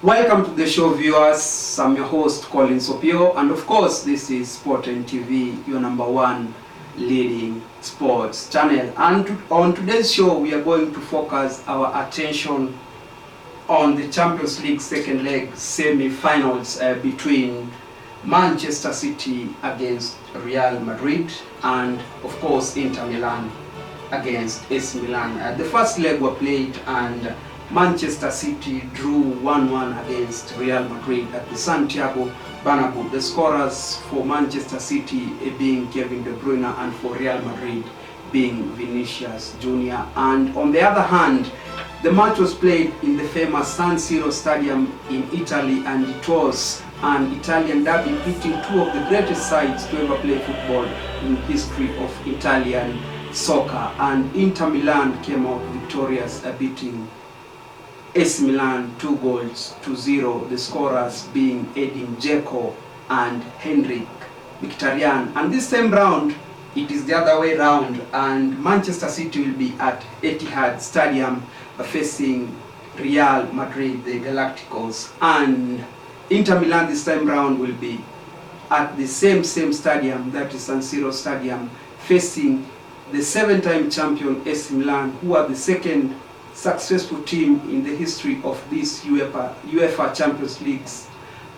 Welcome to the show, viewers. I'm your host, Colin Sopio, and of course, this is Sport and TV, your number one leading sports channel. And on today's show, we are going to focus our attention on the Champions League second leg semi-finals between Manchester City against Real Madrid and, of course, Inter Milan against AC Milan. The first leg were played and Manchester City drew 1-1 against Real Madrid at the Santiago Bernabeu. The scorers for Manchester City being Kevin De Bruyne and for Real Madrid being Vinicius Jr. And on the other hand, the match was played in the famous San Siro Stadium in Italy, and it was an Italian derby pitting two of the greatest sides to ever play football in history of Italian soccer. And Inter Milan came out victorious, beating AC Milan 2-0, the scorers being Edin Dzeko and Henrik Mkhitaryan. And this time round, it is the other way round, and Manchester City will be at Etihad Stadium facing Real Madrid, the Galacticos, and Inter Milan this time round will be at the same stadium, that is San Siro Stadium, facing the 7-time champion AC Milan, who are the second successful team in the history of these UEFA Champions Leagues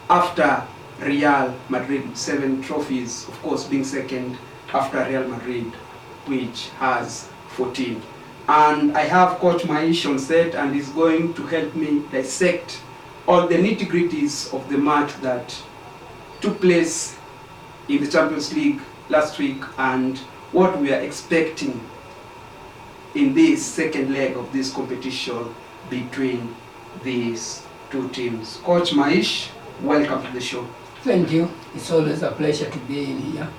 after Real Madrid, 7 trophies, of course being second after Real Madrid, which has 14. And I have Coach Maish on set, and he's going to help me dissect all the nitty-gritties of the match that took place in the Champions League last week and what we are expecting in this second leg of this competition between these two teams. Coach Maish, welcome to the show. Thank you. It's always a pleasure to be in here.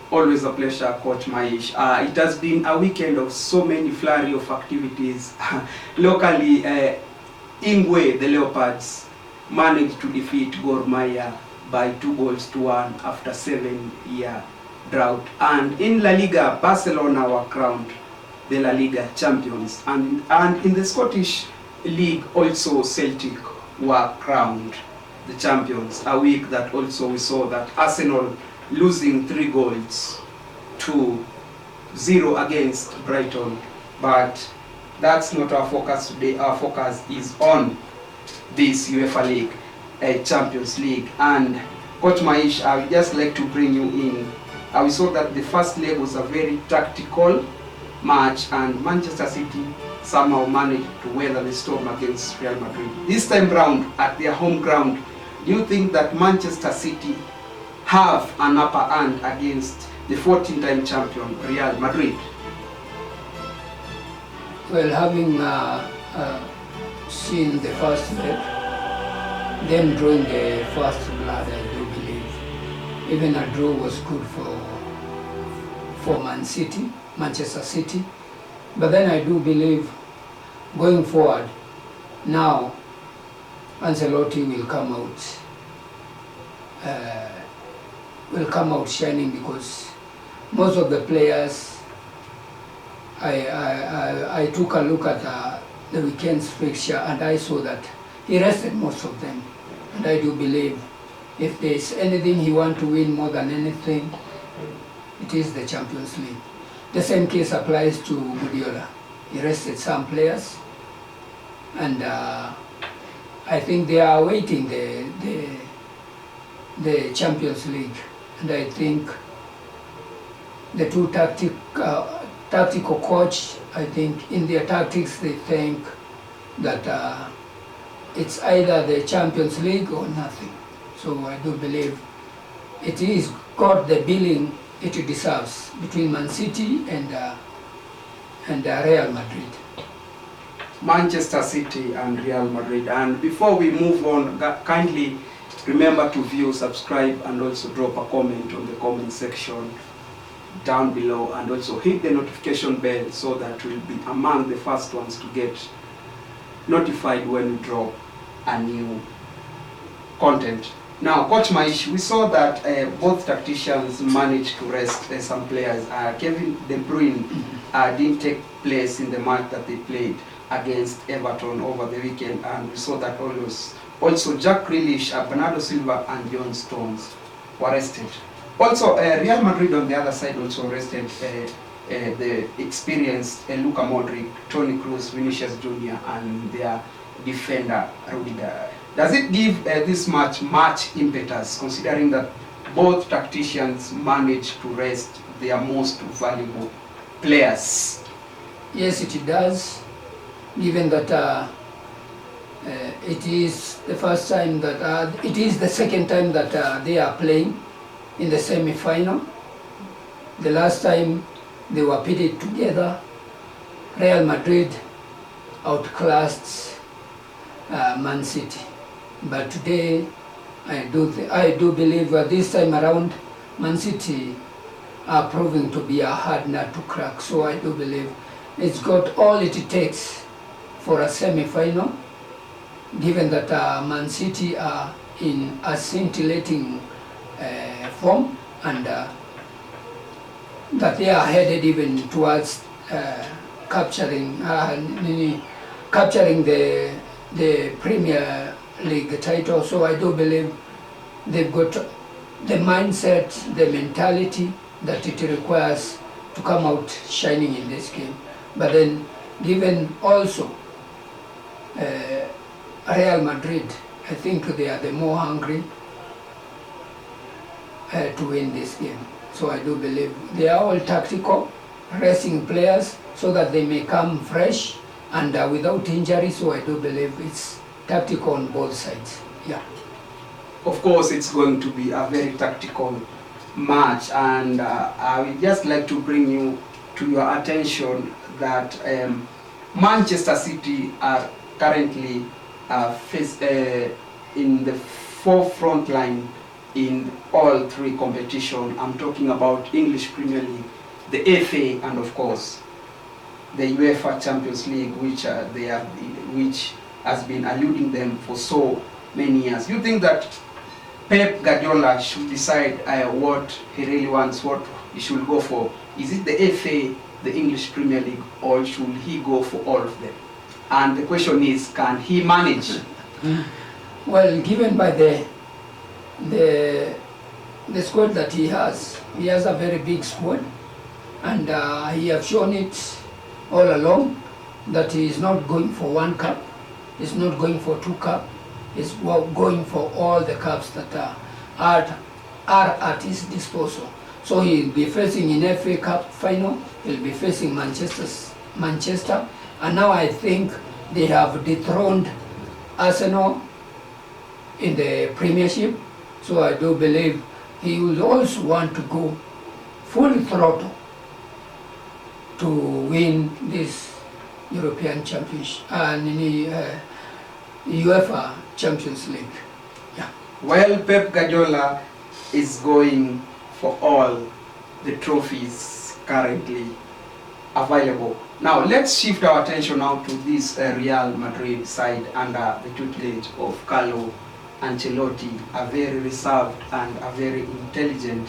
Always a pleasure, Coach Maish. It has been a weekend of so many flurry of activities. Locally, Ingwe, the Leopards, managed to defeat Gor Mahia by 2-1 after 7-year drought. And in La Liga, Barcelona were crowned the La Liga champions. And in the Scottish League, also Celtic were crowned the champions. A week that also we saw that Arsenal losing 3-0 against Brighton. But that's not our focus today. Our focus is on this UEFA League, Champions League. And Coach Maish, I would just like to bring you in. We saw that the first leg was a very tactical match, and Manchester City somehow managed to weather the storm against Real Madrid. This time round, at their home ground, do you think that Manchester City have an upper hand against the 14-time champion Real Madrid? Well, having seen the first leg, them drawing the first blood, I do believe even a draw was good for Manchester City. But then I do believe going forward, now Ancelotti will come out shining, because most of the players, I took a look at the weekend's fixture, and I saw that he rested most of them. And I do believe if there is anything he wants to win more than anything, it is the Champions League. The same case applies to Guardiola. He rested some players, and I think they are awaiting the Champions League. And I think the two tactical coach, I think in their tactics they think that it's either the Champions League or nothing. So I do believe it is got the billing it deserves between Man City and Real Madrid. Manchester City and Real Madrid. And before we move on, kindly remember to view, subscribe, and also drop a comment on the comment section down below, and also hit the notification bell so that we'll be among the first ones to get notified when we drop a new content. Now, Coach Maish, we saw that both tacticians managed to rest some players. Kevin De Bruyne didn't take place in the match that they played, against Everton over the weekend, and we saw that also Jack Grealish, Bernardo Silva and John Stones were rested. Also, Real Madrid on the other side also rested the experienced Luka Modric, Toni Kroos, Vinicius Jr. and their defender Rudiger. Does it give this match much impetus, considering that both tacticians managed to rest their most valuable players? Yes, it does, given that it is the first time that it is the second time that they are playing in the semi-final. The last time they were pitted together, Real Madrid outclassed Mancity. But today, I do believe that this time around, Mancity are proving to be a hard nut to crack. So I do believe it's got all it takes for a semi-final, given that Mancity are in a scintillating form, and that they are headed even towards capturing the Premier League title. So I do believe they've got the mindset, the mentality that it requires to come out shining in this game. But then, given also Real Madrid, I think they are the more hungry to win this game. So I do believe they are all tactical, resting players so that they may come fresh and without injury. So I do believe it's tactical on both sides. Yeah. Of course, it's going to be a very tactical match, and I would just like to bring you to your attention that Manchester City are currently in the forefront line in all three competitions. I'm talking about English Premier League, the FA, and of course the UEFA Champions League, which has been eluding them for so many years. You think that Pep Guardiola should decide what he really wants, what he should go for? Is it the FA, the English Premier League, or should he go for all of them? And the question is, can he manage? Well, given by the squad that he has a very big squad, and he has shown it all along that he is not going for one cup, he's not going for two cups, he's going for all the cups that are at his disposal. So he'll be facing in FA Cup final, he'll be facing Manchester, and now I think they have dethroned Arsenal in the Premiership. So I do believe he will also want to go full throttle to win this European Championship and UEFA Champions League. Yeah. Well, Pep Guardiola is going for all the trophies currently available. Now let's shift our attention now to this Real Madrid side under the tutelage of Carlo Ancelotti, a very reserved and a very intelligent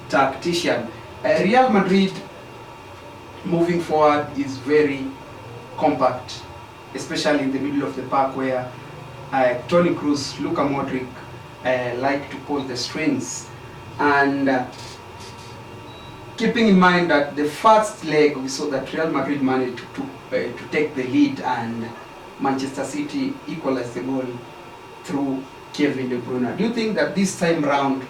tactician. Real Madrid moving forward is very compact, especially in the middle of the park where Toni Kroos, Luka Modric like to pull the strings. And keeping in mind that the first leg we saw that Real Madrid managed to take the lead and Manchester City equalized the goal through Kevin De Bruyne. Do you think that this time round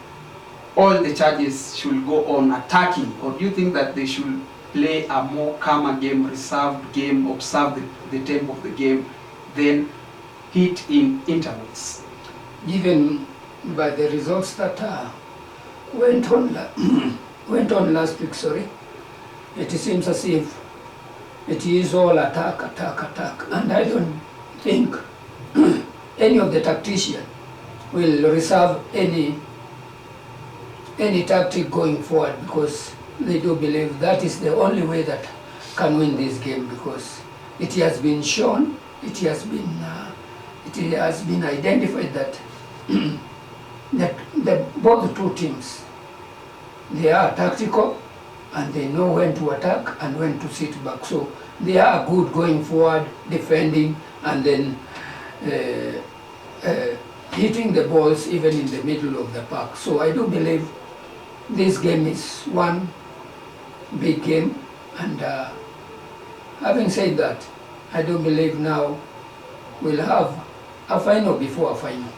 all the charges should go on attacking, or do you think that they should play a more calmer game, reserved game, observe the tempo of the game, then hit in intervals? Given by the results that went on last week, it seems as if it is all attack, and I don't think any of the tacticians will reserve any tactic going forward, because they do believe that is the only way that can win this game, because it has been shown, it has been identified that that both two teams, they are tactical and they know when to attack and when to sit back. So they are good going forward, defending, and then hitting the balls even in the middle of the park. So I do believe this game is one big game, and having said that, I do believe now we'll have a final before a final.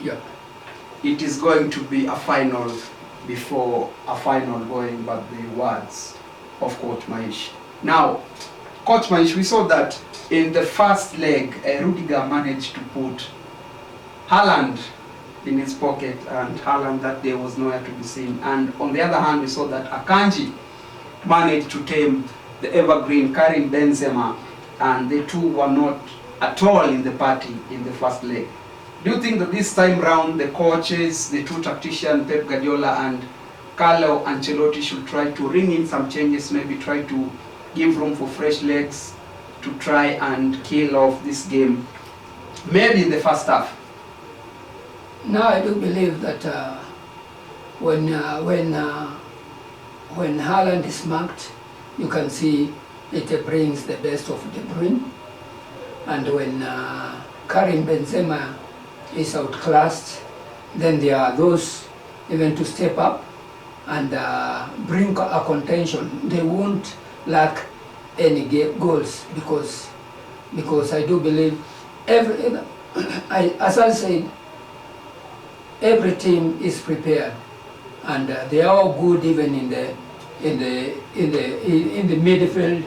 Yeah. It is going to be a final before a final, going by the words of Coach Maish. Now, Coach Maish, we saw that in the first leg, Rudiger managed to put Haaland in his pocket, and Haaland that day was nowhere to be seen. And on the other hand, we saw that Akanji managed to tame the evergreen Karim Benzema, and the two were not at all in the party in the first leg. Do you think that this time round the coaches, the two tacticians, Pep Guardiola and Carlo Ancelotti, should try to ring in some changes, maybe try to give room for fresh legs to try and kill off this game, maybe in the first half? Now I do believe that when Haaland is marked, you can see it brings the best of De Bruyne, and when Karim Benzema is outclassed, then there are those even to step up and bring a contention. They won't lack any goals because I do believe as I said, every team is prepared, and they are all good even in the midfield,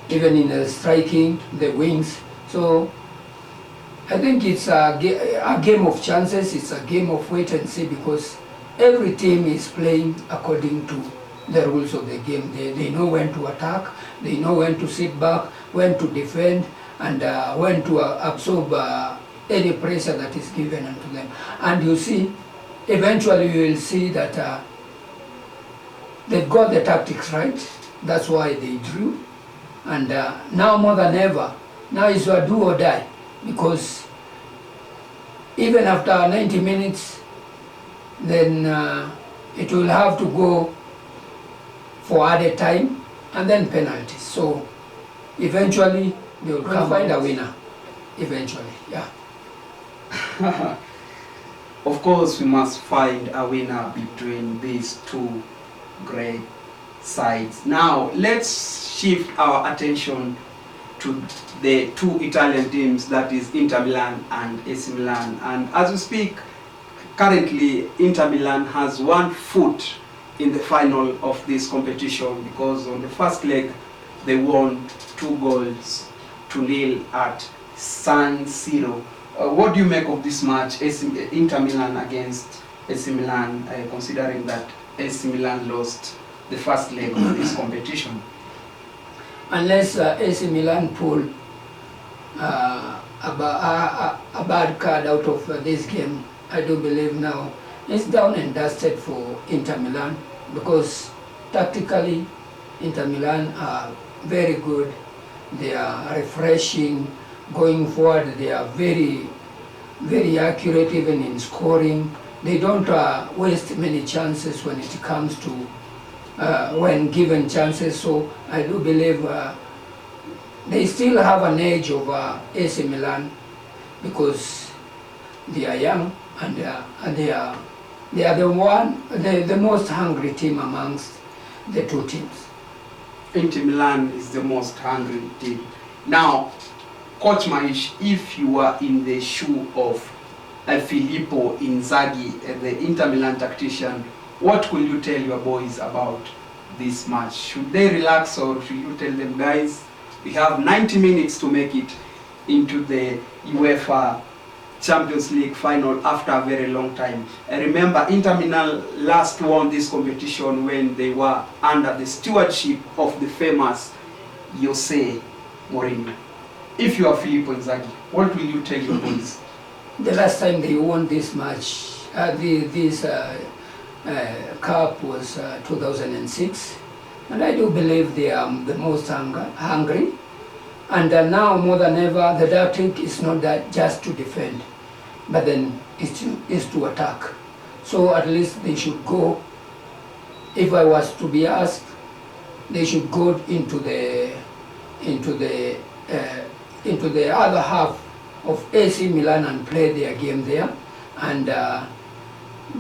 even in the striking, the wings. So I think it's a game of chances. It's a game of wait and see, because every team is playing according to the rules of the game. They know when to attack, they know when to sit back, when to defend, and when to absorb any pressure that is given unto them. And you see, eventually you will see that they've got the tactics right. That's why they drew. And now more than ever, now is a do or die, because even after 90 minutes, then it will have to go for added time and then penalties. So eventually they will come find a winner. Eventually, yeah. Of course, we must find a winner between these two great sides. Now, let's shift our attention to the two Italian teams, that is Inter Milan and AC Milan. And as we speak, currently Inter Milan has 1 foot in the final of this competition, because on the first leg they won 2-0 at San Siro. What do you make of this match, Inter Milan against AC Milan, considering that AC Milan lost the first leg of this competition? Unless AC Milan pull a bad card out of this game, I do believe now it's down and dusted for Inter Milan, because tactically Inter Milan are very good. They are refreshing going forward. They are very, very accurate even in scoring. They don't waste many chances when it comes to when given chances. So I do believe they still have an edge over AC Milan, because they are young and they are the most hungry team amongst the two teams. Inter Milan is the most hungry team. Now, Coach Maish, if you were in the shoe of Filippo Inzaghi, the Inter Milan tactician, what will you tell your boys about this match? Should they relax, or should you tell them, guys, we have 90 minutes to make it into the UEFA Champions League final after a very long time? And remember, Inter Milan last won this competition when they were under the stewardship of the famous Jose Mourinho. If you are Filippo Inzaghi, what will you tell your boys? The last time they won this match, this cup was 2006, and I do believe they are the most hungry. And now more than ever, the tactic is not that just to defend, but then is to attack. So at least they should go. If I was to be asked, they should go into the other half of AC Milan and play their game there. And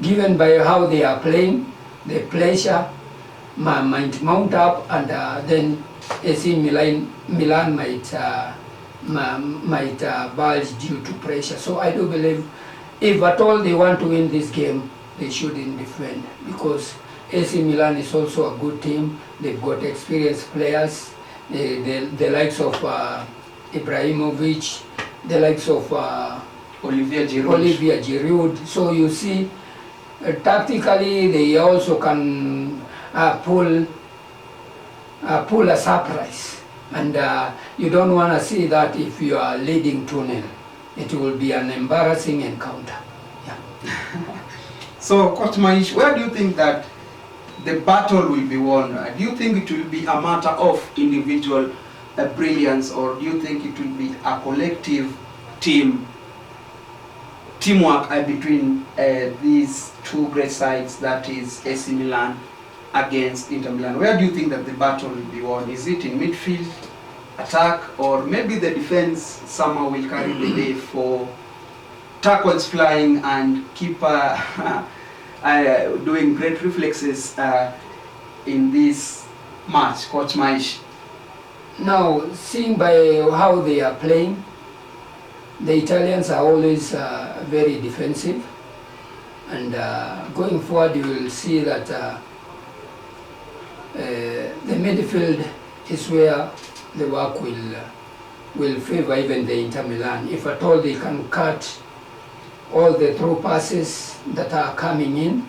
given by how they are playing, the pressure might mount up, and then AC Milan might bulge due to pressure. So I do believe, if at all they want to win this game, they shouldn't defend, because AC Milan is also a good team. They've got experienced players, the likes of Ibrahimovic, the likes of Olivier Giroud. So you see, tactically they also can pull a surprise, and you don't want to see that if you are leading 2-0. It will be an embarrassing encounter. Yeah. So, Coach Maish, where do you think that the battle will be won? Do you think it will be a matter of individual brilliance, or do you think it will be a collective teamwork between these two great sides, that is AC Milan against Inter Milan? Where do you think that the battle will be won? Is it in midfield, attack, or maybe the defense somehow will carry the day for tackles flying and keeper doing great reflexes in this match, Coach Maish? Now, seeing by how they are playing, the Italians are always very defensive, and going forward you will see that the midfield is where the work will favor even the Inter Milan. If at all they can cut all the through passes that are coming in,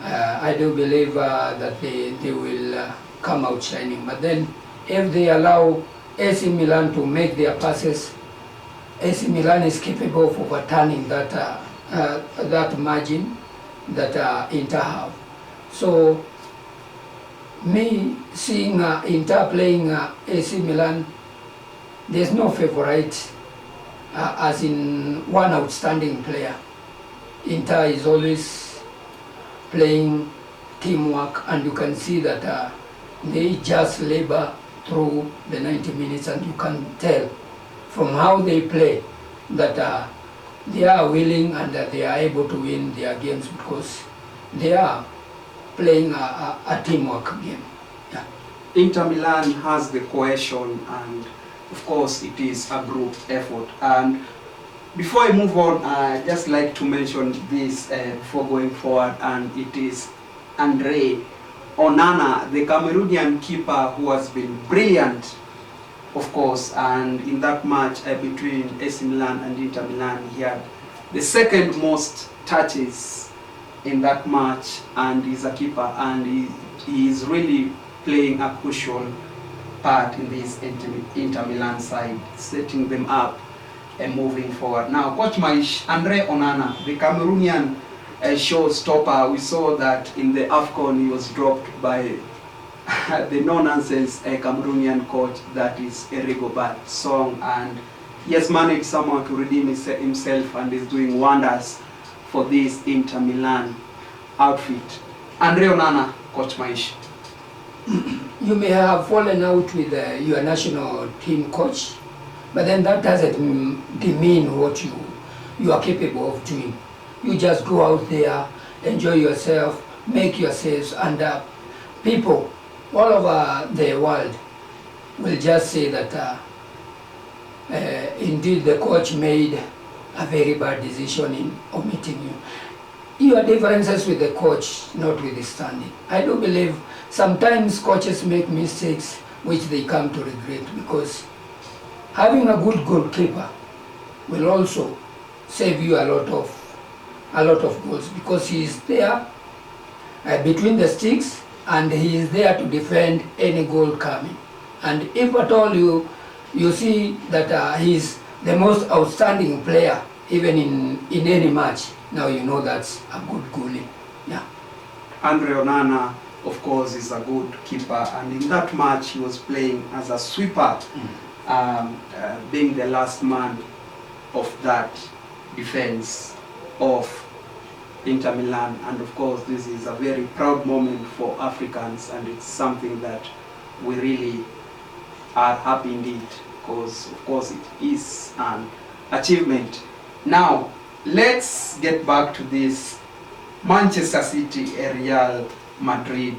I do believe that they will come out shining. But then if they allow AC Milan to make their passes, AC Milan is capable of overturning that margin that Inter have. So me seeing Inter playing AC Milan, there's no favorite as in one outstanding player. Inter is always playing teamwork, and you can see that they just labor through the 90 minutes, and you can tell from how they play that they are willing and that they are able to win their games, because they are playing a teamwork game. Yeah. Inter Milan has the cohesion, and of course it is a group effort. And before I move on, I'd just like to mention this before going forward, and it is Andre Onana, the Cameroonian keeper, who has been brilliant, of course, and in that match between AC Milan and Inter Milan, he had the second most touches in that match, and he's a keeper, and he is really playing a crucial part in this Inter Milan side, setting them up and moving forward. Now, Coach Maish, Andre Onana, the Cameroonian showstopper, we saw that in the AFCON he was dropped by the no-nonsense Cameroonian coach, that is Rigobert Song, and he has managed somehow to redeem himself and is doing wonders for this Inter Milan outfit. Andre Onana, Coach Maish. You may have fallen out with your national team coach, but then that doesn't demean what you are capable of doing. You just go out there, enjoy yourself, make your saves, and people all over the world will just say that indeed the coach made a very bad decision in omitting you. Your differences with the coach notwithstanding, I do believe sometimes coaches make mistakes which they come to regret, because having a good goalkeeper will also save you a lot of goals, because he is there between the sticks, and he is there to defend any goal coming. And if at all you see that he is the most outstanding player even in any match, now you know that's a good goalie. Yeah. Andre Onana, of course, is a good keeper, and in that match he was playing as a sweeper, being the last man of that defense of Inter Milan, and of course this is a very proud moment for Africans, and it's something that we really are happy indeed, because of course it is an achievement. Now let's get back to this Manchester City Real Madrid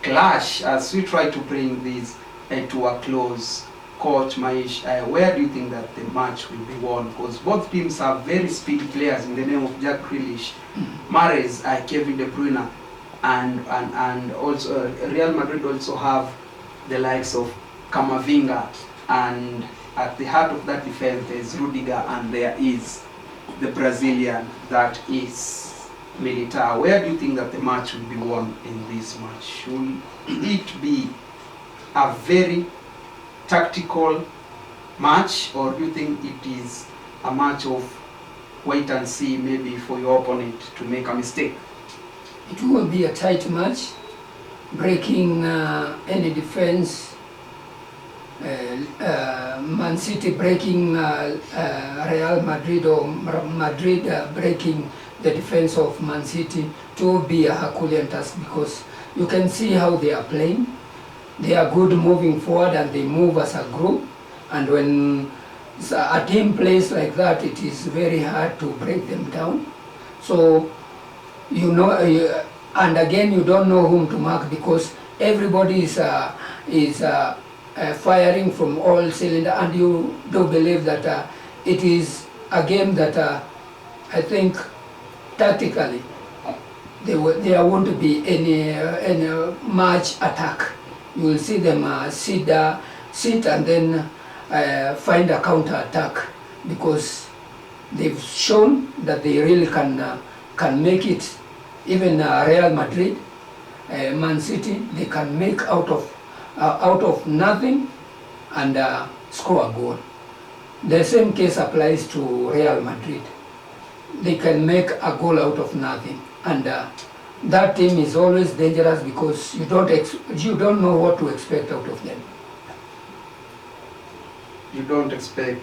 clash as we try to bring this to a close. Coach Maish, where do you think that the match will be won? Because both teams have very speedy players in the name of Jack Grealish, Mahrez, Kevin De Bruyne, and also Real Madrid also have the likes of Camavinga, and at the heart of that defense there is Rudiger, and there is the Brazilian that is Militao. Where do you think that the match will be won in this match? Should it be a very tactical match, or do you think it is a match of wait and see, maybe for your opponent to make a mistake? It will be a tight match, breaking any defense. Man City breaking Real Madrid, or Madrid breaking the defense of Man City, to be a Herculean task, because you can see how they are playing. They are good moving forward, and they move as a group, and when a team plays like that, it is very hard to break them down. So you know, and again you don't know whom to mark, because everybody is firing from all cylinders, and you do believe that it is a game that I think tactically there won't be any much attack. You will see them sit and then find a counter attack, because they've shown that they really can make it. Even Real Madrid, Man City, they can make out of nothing and score a goal. The same case applies to Real Madrid. They can make a goal out of nothing, and that team is always dangerous, because you don't know what to expect out of them. You don't expect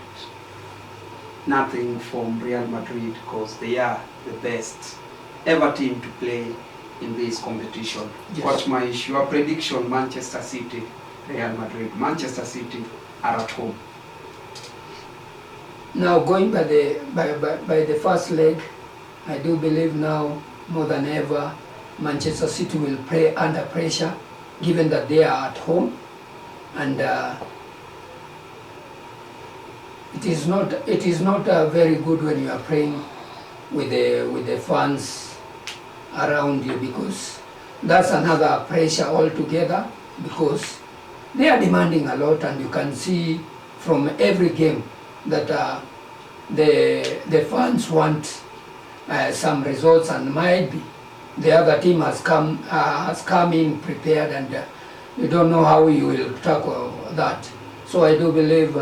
nothing from Real Madrid, because they are the best ever team to play in this competition. Yes. Coach Maish, your prediction: Manchester City, Real Madrid. Manchester City are at home. Now, going by the first leg, I do believe now more than ever Manchester City will play under pressure, given that they are at home, and it is not very good when you are playing with the fans around you, because that's another pressure altogether, because they are demanding a lot, and you can see from every game that the fans want some results, and might be the other team has come in prepared, and you don't know how you will tackle that. So I do believe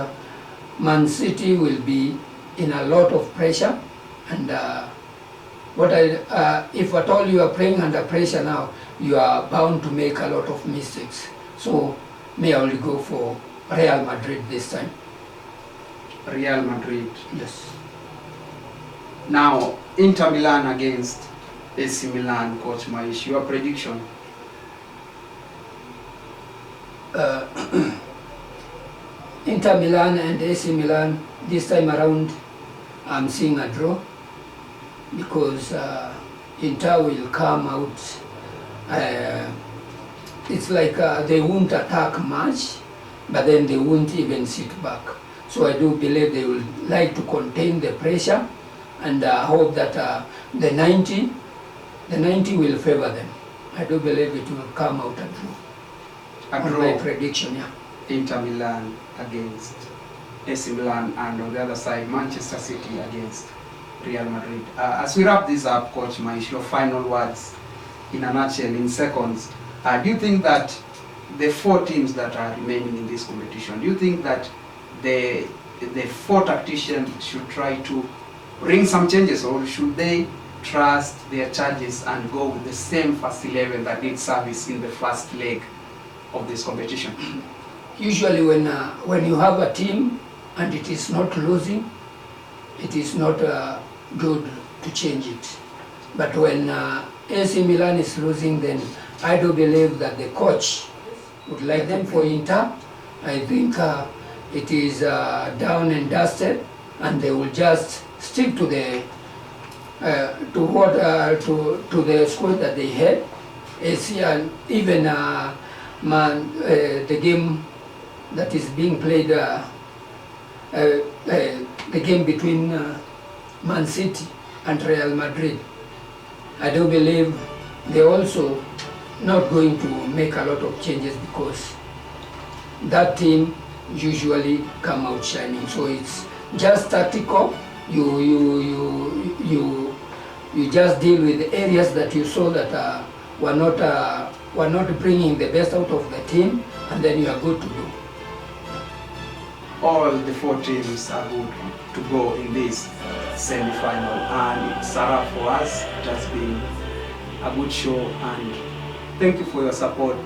Man City will be in a lot of pressure, and if at all you are playing under pressure now, you are bound to make a lot of mistakes. So I will go for Real Madrid this time. Real Madrid. Yes. Now, Inter Milan against AC Milan, Coach Maish, your prediction? Inter Milan and AC Milan, this time around, I'm seeing a draw, because Inter will come out. It's like they won't attack much, but then they won't even sit back. So I do believe they will like to contain the pressure, and hope that the 90 will favor them. I do believe it will come out a draw. A draw. My prediction, yeah. Inter Milan against AC Milan, and on the other side, Manchester City against Real Madrid. As we wrap this up, Coach Maish, your final words in a nutshell, in seconds. Do you think that the four teams that are remaining in this competition, do you think that the four tacticians should try to bring some changes, or should they trust their charges and go with the same first 11 that did service in the first leg of this competition? Usually when you have a team and it is not losing, it is not good to change it. But when AC Milan is losing, then I do believe that the coach would like them for Inter. I think it is down and dusted, and they will just stick to the to the squad that they had. AC, and even the game that is being played, the game between Mancity and Real Madrid. I do believe they're also not going to make a lot of changes because that team usually come out shining. So it's just tactical. You just deal with the areas that you saw that were not bringing the best out of the team, and then you are good to go. All the 4 teams are good to go in this semi-final, and it's a wrap for us. It has been a good show, and thank you for your support